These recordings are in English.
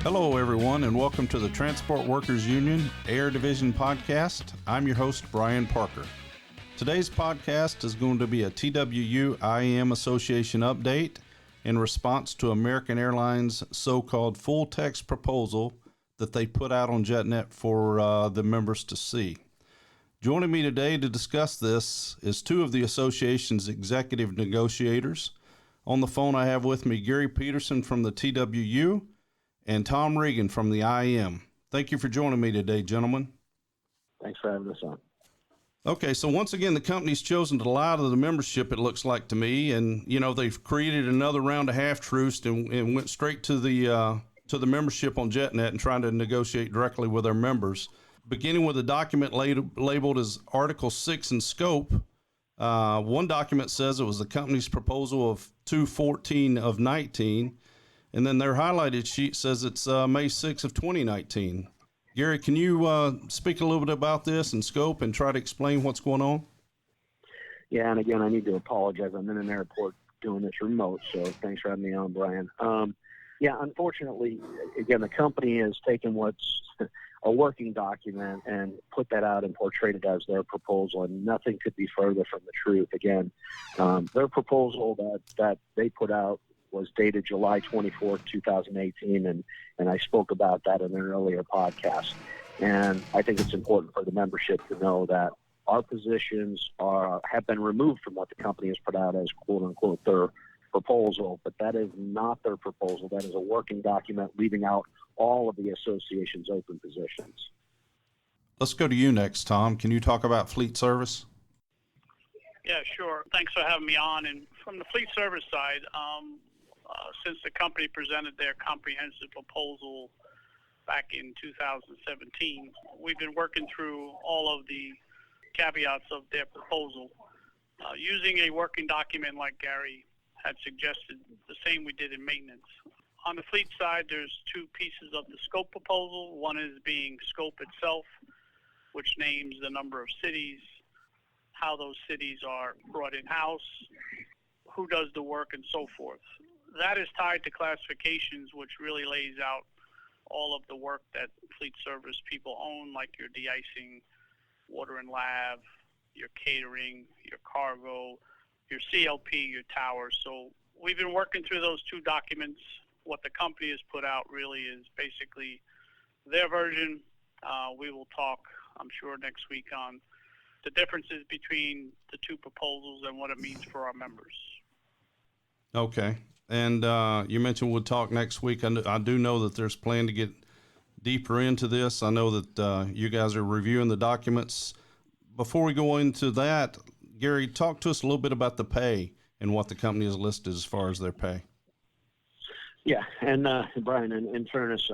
Hello, everyone, and welcome to the Transport Workers Union Air Division podcast. I'm your host, Brian Parker. Today's podcast is going to be a TWU IAM Association update in response to American Airlines' so-called full text proposal that they put out on JetNet for the members to see. Joining me today to discuss this is two of the association's executive negotiators. On the phone, I have with me Gary Peterson from the TWU and Tom Regan from the IAM. Thank you for joining me today, gentlemen. Thanks for having us on. Okay, so once again, the company's chosen to lie to the membership, it looks like to me, and they've created another round of half-truths and went straight to the membership on JetNet and trying to negotiate directly with their members. Beginning with a document labeled as Article 6 in scope, one document says it was the company's proposal of 2/14 of 19, and then their highlighted sheet says it's May 6th of 2019. Gary, can you speak a little bit about this in scope and try to explain what's going on? Yeah, and again, I need to apologize. I'm in an airport doing this remote, so thanks for having me on, Brian. Unfortunately, again, the company has taken what's a working document and put that out and portrayed it as their proposal, and nothing could be further from the truth. Again, their proposal that they put out was dated July 24th, 2018, and I spoke about that in an earlier podcast. And I think it's important for the membership to know that our positions have been removed from what the company has put out as quote-unquote their proposal, but that is not their proposal. That is a working document leaving out all of the association's open positions. Let's go to you next, Tom. Can you talk about fleet service? Yeah, sure. Thanks for having me on. And from the fleet service side, since the company presented their comprehensive proposal back in 2017, we've been working through all of the caveats of their proposal. Using a working document like Gary had suggested, the same we did in maintenance. On the fleet side, there's two pieces of the scope proposal. One is being scope itself, which names the number of cities, how those cities are brought in-house, who does the work, and so forth. That is tied to classifications, which really lays out all of the work that fleet service people own, like your de-icing, water and lav, your catering, your cargo, your CLP, your towers. So we've been working through those two documents. What the company has put out really is basically their version. We will talk, I'm sure, next week on the differences between the two proposals and what it means for our members. Okay. And you mentioned we'll talk next week. I do know that there's a plan to get deeper into this. I know that you guys are reviewing the documents. Before we go into that, Gary, talk to us a little bit about the pay and what the company has listed as far as their pay. Yeah, and Brian, in fairness,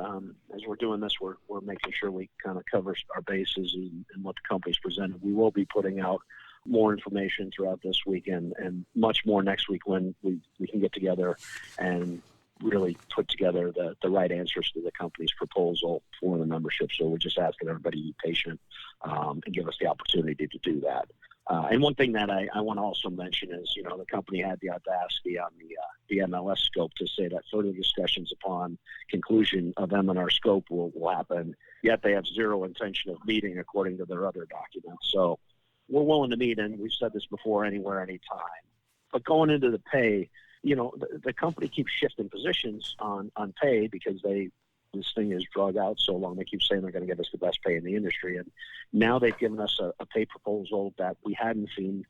as we're doing this, we're making sure we kind of cover our bases and what the company's presented. We will be putting out more information throughout this weekend and much more next week when we can get together and really put together the right answers to the company's proposal for the membership. So we're just asking everybody to be patient and give us the opportunity to do that. And one thing that I want to also mention is, the company had the audacity on the MLS scope to say that further discussions upon conclusion of M&R scope will happen, yet they have zero intention of meeting according to their other documents. So we're willing to meet, and we've said this before, anywhere, anytime. But going into the pay, the company keeps shifting positions on pay because this thing is drug out so long. They keep saying they're going to give us the best pay in the industry. And now they've given us a pay proposal that we hadn't seen,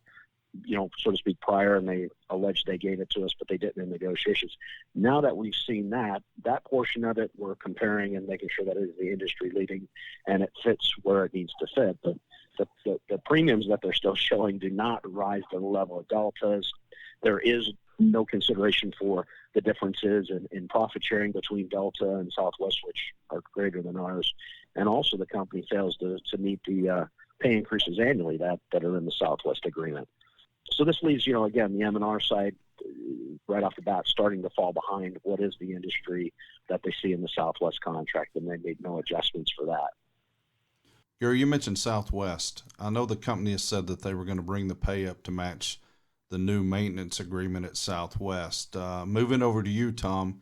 so to speak, prior, and they alleged they gave it to us, but they didn't in negotiations. Now that we've seen that portion of it, we're comparing and making sure that it is the industry leading and it fits where it needs to fit. But the premiums that they're still showing do not rise to the level of Delta's. There is no consideration for the differences in profit sharing between Delta and Southwest, which are greater than ours. And also the company fails to meet the pay increases annually that are in the Southwest agreement. So this leaves, again, the M&R side right off the bat starting to fall behind what is the industry that they see in the Southwest contract, and they made no adjustments for that. Gary, you mentioned Southwest. I know the company has said that they were going to bring the pay up to match the new maintenance agreement at Southwest. Moving over to you, Tom,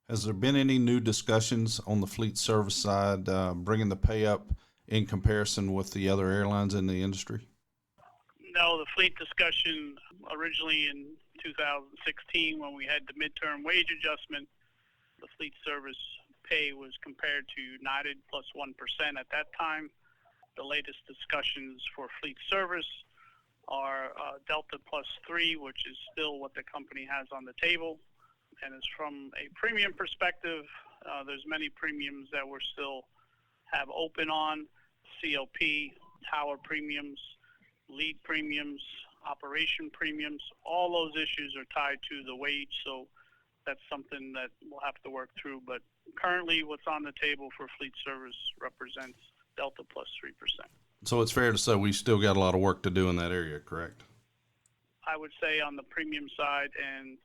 Has there been any new discussions on the fleet service side, bringing the pay up in comparison with the other airlines in the industry? No, the fleet discussion originally in 2016 when we had the midterm wage adjustment, the fleet service pay was compared to United plus 1% at that time. The latest discussions for fleet service are Delta plus 3, which is still what the company has on the table. And as from a premium perspective, there's many premiums that we're still have open on: CLP, tower premiums, lead premiums, operation premiums. All those issues are tied to the wage, so that's something that we'll have to work through. But currently, what's on the table for fleet service represents Delta plus 3%. So it's fair to say we still got a lot of work to do in that area, correct? I would say on the premium side and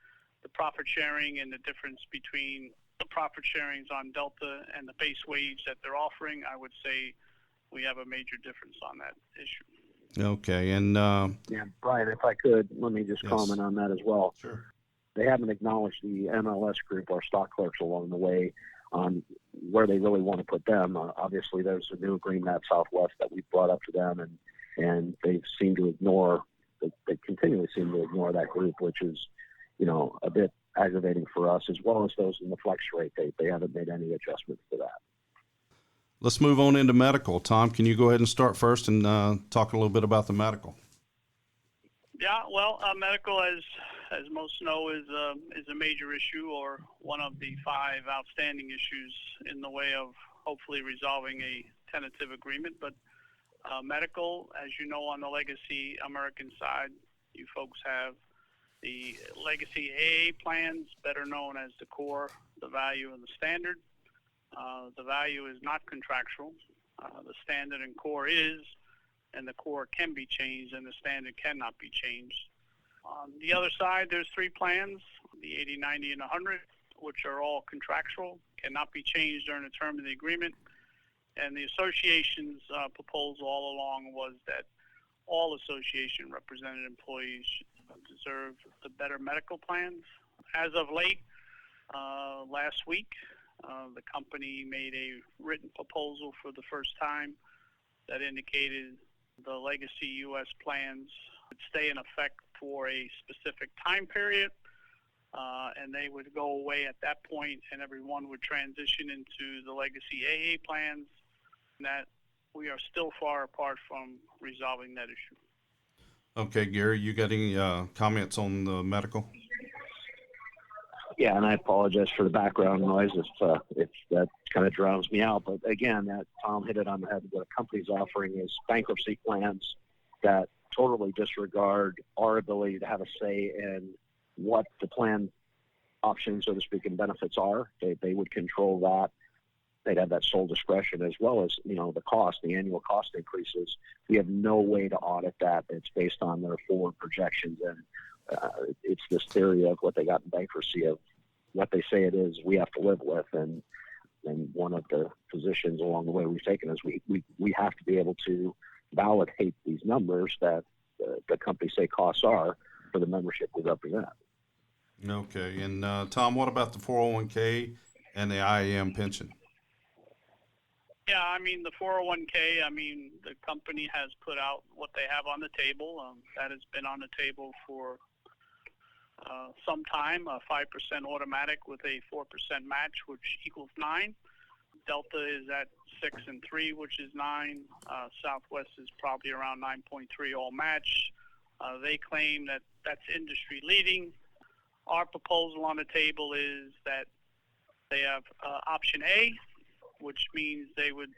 the profit sharing and the difference between the profit sharings on Delta and the base wage that they're offering, I would say we have a major difference on that issue. Okay, and Yeah, Brian, if I could, let me just Yes. comment on that as well. sure. They haven't acknowledged the MLS group, our stock clerks along the way, on where they really want to put them. Obviously, there's a new agreement at Southwest that we brought up to them, and they seem to ignore. They continually seem to ignore that group, which is, a bit aggravating for us, as well as those in the flex rate. They haven't made any adjustments to that. Let's move on into medical. Tom, can you go ahead and start first and talk a little bit about the medical? Yeah, well, medical, as most know, is a major issue, or one of the 5 outstanding issues in the way of hopefully resolving a tentative agreement. But medical, as you know, on the Legacy American side, you folks have the Legacy AA plans, better known as the Core, the Value, and the Standard. The Value is not contractual. The Standard and Core is, and the Core can be changed, and the Standard cannot be changed. On the other side, there's 3 plans, the 80, 90, and 100, which are all contractual, cannot be changed during the term of the agreement. And the association's proposal all along was that all association represented employees deserve the better medical plans. As of late, last week, the company made a written proposal for the first time that indicated the Legacy U.S. plans would stay in effect for a specific time period, and they would go away at that point, and everyone would transition into the Legacy AA plans, and that we are still far apart from resolving that issue. Okay, Gary, you got any comments on the medical? Yeah, and I apologize for the background noise if that kind of drowns me out. But again, that Tom hit it on the head. What a company's offering is bankruptcy plans that totally disregard our ability to have a say in what the plan options, so to speak, and benefits are. They would control that. They'd have that sole discretion, as well as, the cost, the annual cost increases. We have no way to audit that. It's based on their forward projections, and it's this theory of what they got in bankruptcy of what they say it is we have to live with. And one of the positions along the way we've taken is we have to be able to validate these numbers that the companies say costs are for the membership we represent. Okay, and Tom, what about the 401k and the IAM pension? Yeah, I mean, the 401k, the company has put out what they have on the table. That has been on the table for some time, a 5% automatic with a 4% match, which equals 9. Delta is at 6 and 3, which is 9. Southwest is probably around 9.3 all match. They claim that that's industry leading. Our proposal on the table is that they have option A, which means they would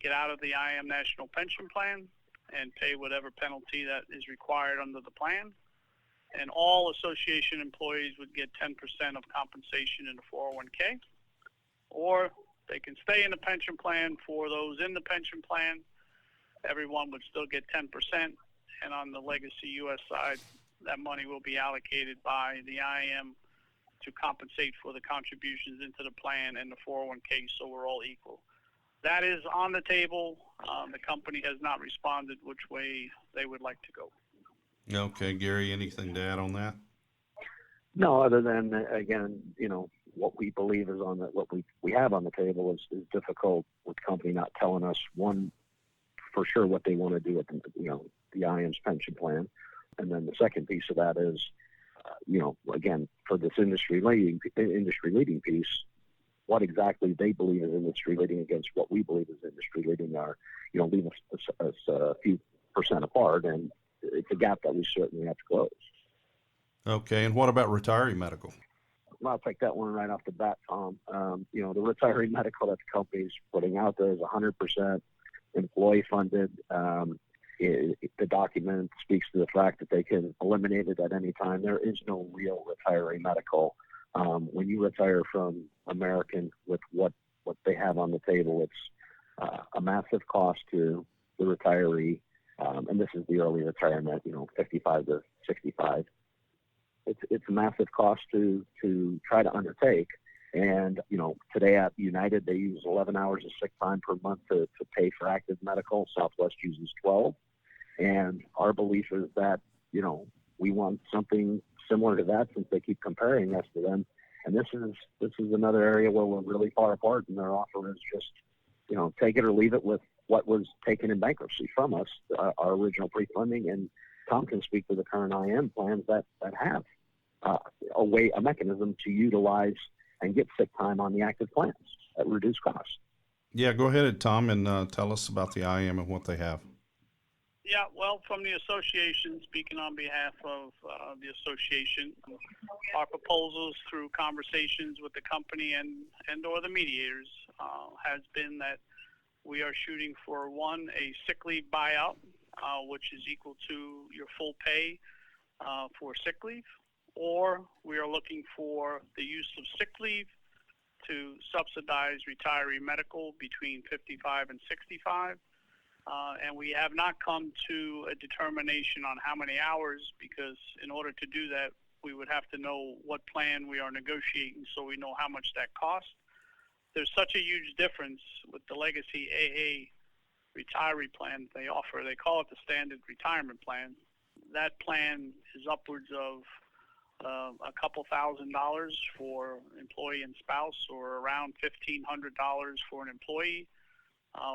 get out of the IAM National Pension Plan and pay whatever penalty that is required under the plan. And all association employees would get 10% of compensation in the 401k. Or they can stay in the pension plan. For those in the pension plan, everyone would still get 10%. And on the Legacy U.S. side, that money will be allocated by the IAM to compensate for the contributions into the plan and the 401k, so we're all equal. That is on the table. The company has not responded which way they would like to go. Okay, Gary, anything to add on that? No, other than, again, what we believe is what we have on the table is difficult with the company not telling us one for sure what they want to do with the IAM's pension plan, and then the second piece of that is again, for this industry leading piece, what exactly they believe is industry leading against what we believe is industry leading are leave us a few percent apart, and it's a gap that we certainly have to close. Okay, and what about retiree medical? I'll take that one right off the bat, Tom. The retiree medical that the company's putting out there is 100% employee funded. The document speaks to the fact that they can eliminate it at any time. There is no real retiree medical. When you retire from American with what they have on the table, it's a massive cost to the retiree, and this is the early retirement, 55 to 65. It's a massive cost to try to undertake. And, today at United, they use 11 hours of sick time per month to pay for active medical. Southwest uses 12. And our belief is that, we want something similar to that since they keep comparing us to them. And this is another area where we're really far apart, and their offer is just, take it or leave it with what was taken in bankruptcy from us, our original pre-funding. And Tom can speak to the current IM plans that have a mechanism to utilize and get sick time on the active plans at reduced cost. Yeah, go ahead, Tom, and tell us about the IM and what they have. Yeah, well, from the association, speaking on behalf of the association, our proposals through conversations with the company and or the mediators has been that we are shooting for a sick leave buyout, which is equal to your full pay for sick leave, or we are looking for the use of sick leave to subsidize retiree medical between 55 and 65. And we have not come to a determination on how many hours, because in order to do that, we would have to know what plan we are negotiating so we know how much that costs. There's such a huge difference with the legacy AA retiree plan they offer. They call it the standard retirement plan. That plan is upwards of a couple $1,000 for employee and spouse, or around $1,500 for an employee.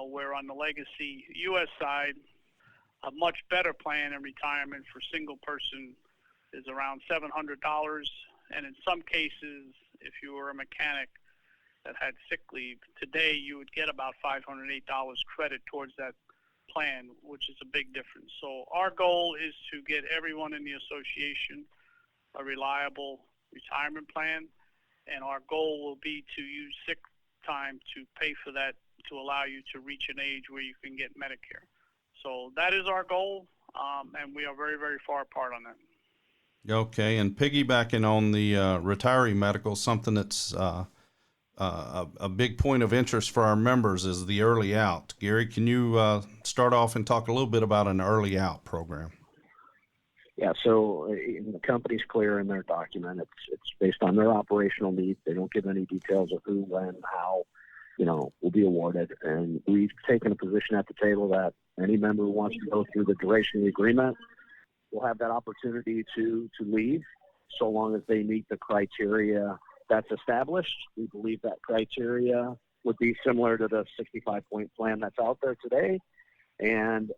Where on the legacy U.S. side, a much better plan in retirement for single person is around $700. And in some cases, if you were a mechanic that had sick leave, today you would get about $508 credit towards that plan, which is a big difference. So our goal is to get everyone in the association a reliable retirement plan, and our goal will be to use sick time to pay for that, to allow you to reach an age where you can get Medicare. So that is our goal, and we are very, very far apart on that. Okay, and piggybacking on the retiree medical, something that's a big point of interest for our members is the early out. Gary, can you start off and talk a little bit about an early out program? Yeah, so the company's clear in their document. It's based on their operational needs. They don't give any details of who, when, how, will be awarded. And we've taken a position at the table that any member who wants to go through the duration of the agreement will have that opportunity to leave, so long as they meet the criteria that's established. We believe that criteria would be similar to the 65-point plan that's out there today. And,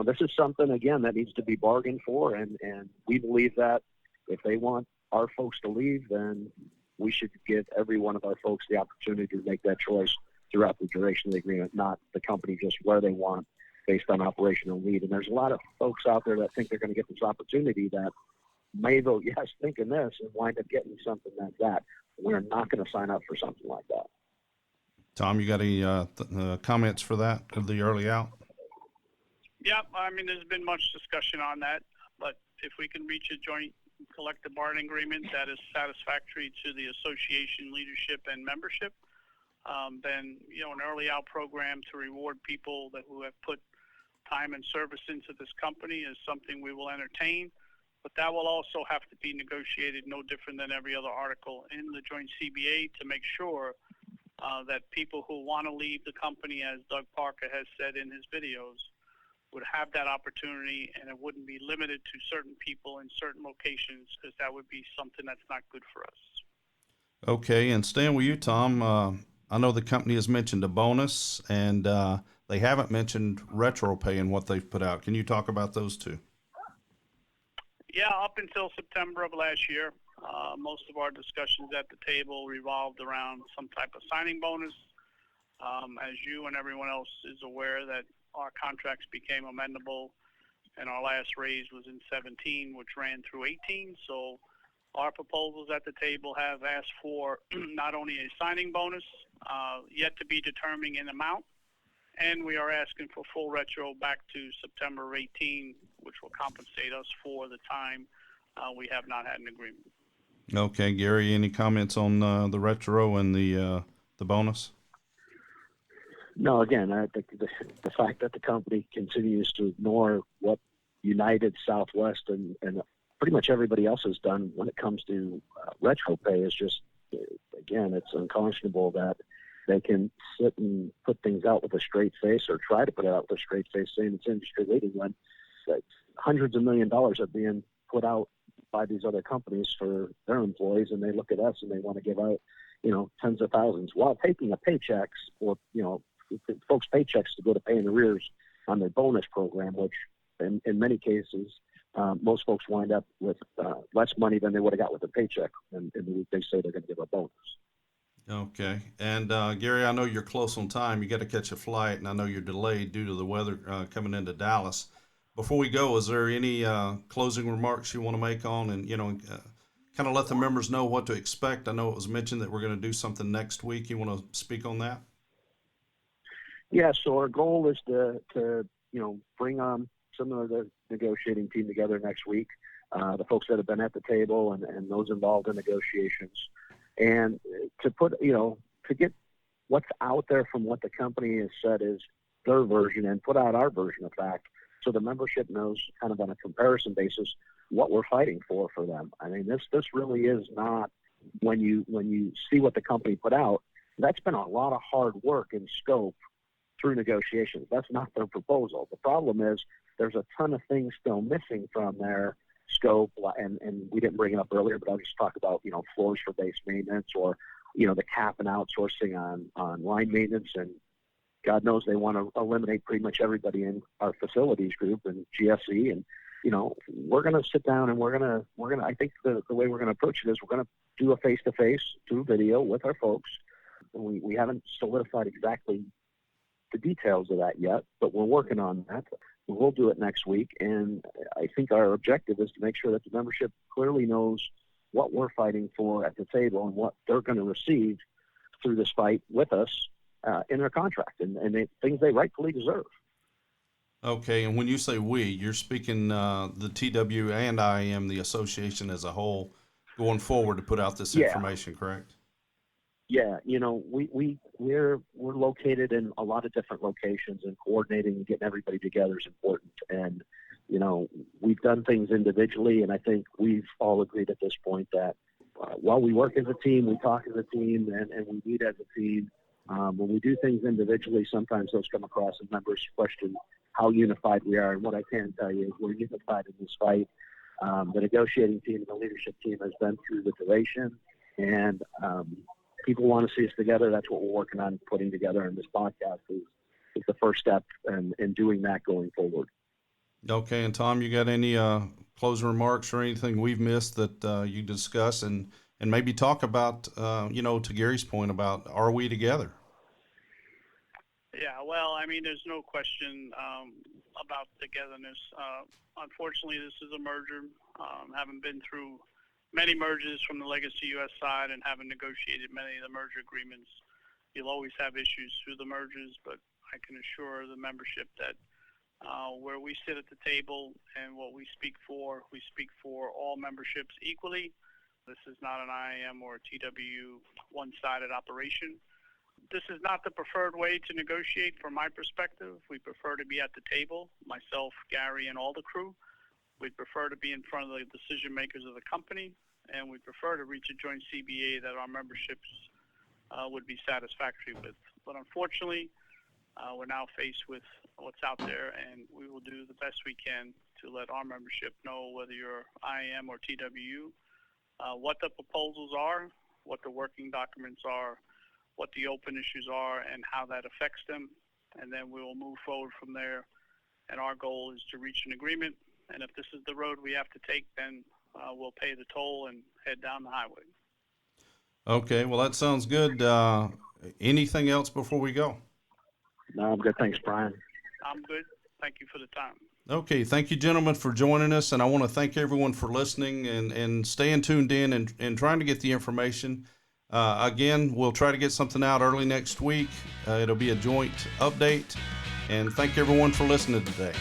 this is something, again, that needs to be bargained for. And we believe that if they want our folks to leave, then we should give every one of our folks the opportunity to make that choice throughout the duration of the agreement, not the company just where they want based on operational need. And there's a lot of folks out there that think they're going to get this opportunity that may vote yes thinking this and wind up getting something like that. We're not going to sign up for something like that. Tom, you got any comments for that, of the early out? Yeah, there's been much discussion on that, but if we can reach a joint collective bargaining agreement that is satisfactory to the association leadership and membership, then an early out program to reward people who have put time and service into this company is something we will entertain. But that will also have to be negotiated no different than every other article in the joint CBA to make sure that people who want to leave the company, as Doug Parker has said in his videos, would have that opportunity, and it wouldn't be limited to certain people in certain locations, because that would be something that's not good for us. Okay, and staying with you, Tom, I know the company has mentioned a bonus, and they haven't mentioned retro pay and what they've put out. Can you talk about those two? Yeah, up until September of last year, most of our discussions at the table revolved around some type of signing bonus. As you and everyone else is aware, that our contracts became amendable, and our last raise was in 17, which ran through 18. So our proposals at the table have asked for not only a signing bonus, yet to be determined in amount, and we are asking for full retro back to September 18, which will compensate us for the time we have not had an agreement. Okay, Gary, any comments on the retro and the bonus? No, again, I think the fact that the company continues to ignore what United, Southwest, and pretty much everybody else has done when it comes to retro pay is just, again, it's unconscionable that they can sit and put things out with a straight face, or try to put it out with a straight face, saying it's industry leading, when hundreds of $1 million are being put out by these other companies for their employees, and they look at us and they want to give out, tens of thousands while taking a paychecks, or, folks' paychecks to go to pay in arrears on their bonus program, which in many cases, most folks wind up with less money than they would have got with a paycheck, and they say they're going to give a bonus. Okay, and Gary, I know you're close on time. You got to catch a flight, and I know you're delayed due to the weather coming into Dallas. Before we go, is there any closing remarks you want to make on, and kind of let the members know what to expect? I know it was mentioned that we're going to do something next week. You want to speak on that? Yeah, so our goal is to bring on some of the negotiating team together next week, the folks that have been at the table and those involved in negotiations, and to put, to get what's out there from what the company has said is their version, and put out our version of fact, so the membership knows kind of on a comparison basis what we're fighting for them. I mean, this really is not, when you see what the company put out, that's been a lot of hard work and scope through negotiations. That's not their proposal. The problem is there's a ton of things still missing from their scope, and we didn't bring it up earlier, but I'll just talk about, floors for base maintenance, or, the cap and outsourcing on line maintenance, and God knows they want to eliminate pretty much everybody in our facilities group and GSE, and, we're going to sit down and we're going to, I think the way we're going to approach it is we're going to do a face-to-face through video with our folks. And we haven't solidified exactly the details of that yet, but we're working on that. We'll do it next week, and I think our objective is to make sure that the membership clearly knows what we're fighting for at the table and what they're going to receive through this fight with us in their contract, and things they rightfully deserve. Okay, and when you say we, you're speaking the TW and IAM, the association as a whole, going forward to put out this information, correct? Yeah, we're located in a lot of different locations, and coordinating and getting everybody together is important. And we've done things individually, and I think we've all agreed at this point that while we work as a team, we talk as a team, and we meet as a team. When we do things individually, sometimes those come across and members question how unified we are. And what I can tell you is we're unified in this fight. The negotiating team and the leadership team has been through the duration, and people want to see us together. That's what we're working on putting together, and this podcast is the first step in doing that going forward. Okay, and Tom, you got any closing remarks or anything we've missed that you discuss, and maybe talk about, to Gary's point about, are we together? Yeah, well, I mean, there's no question about togetherness. Unfortunately, this is a merger. Having been through many mergers from the Legacy US side and having negotiated many of the merger agreements, you'll always have issues through the mergers, but I can assure the membership that where we sit at the table and what we speak for all memberships equally. This is not an IAM or a TWU one-sided operation. This is not the preferred way to negotiate from my perspective. We prefer to be at the table, myself, Gary, and all the crew. We'd prefer to be in front of the decision makers of the company, and we'd prefer to reach a joint CBA that our memberships would be satisfactory with. But unfortunately, we're now faced with what's out there, and we will do the best we can to let our membership know, whether you're IAM or TWU, what the proposals are, what the working documents are, what the open issues are, and how that affects them. And then we will move forward from there. And our goal is to reach an agreement. And if this is the road we have to take, then we'll pay the toll and head down the highway. Okay, well, that sounds good. Anything else before we go? No, I'm good. Thanks, Brian. I'm good. Thank you for the time. Okay, thank you, gentlemen, for joining us, and I want to thank everyone for listening and staying tuned in and trying to get the information. Again, we'll try to get something out early next week. It'll be a joint update, and thank everyone for listening today.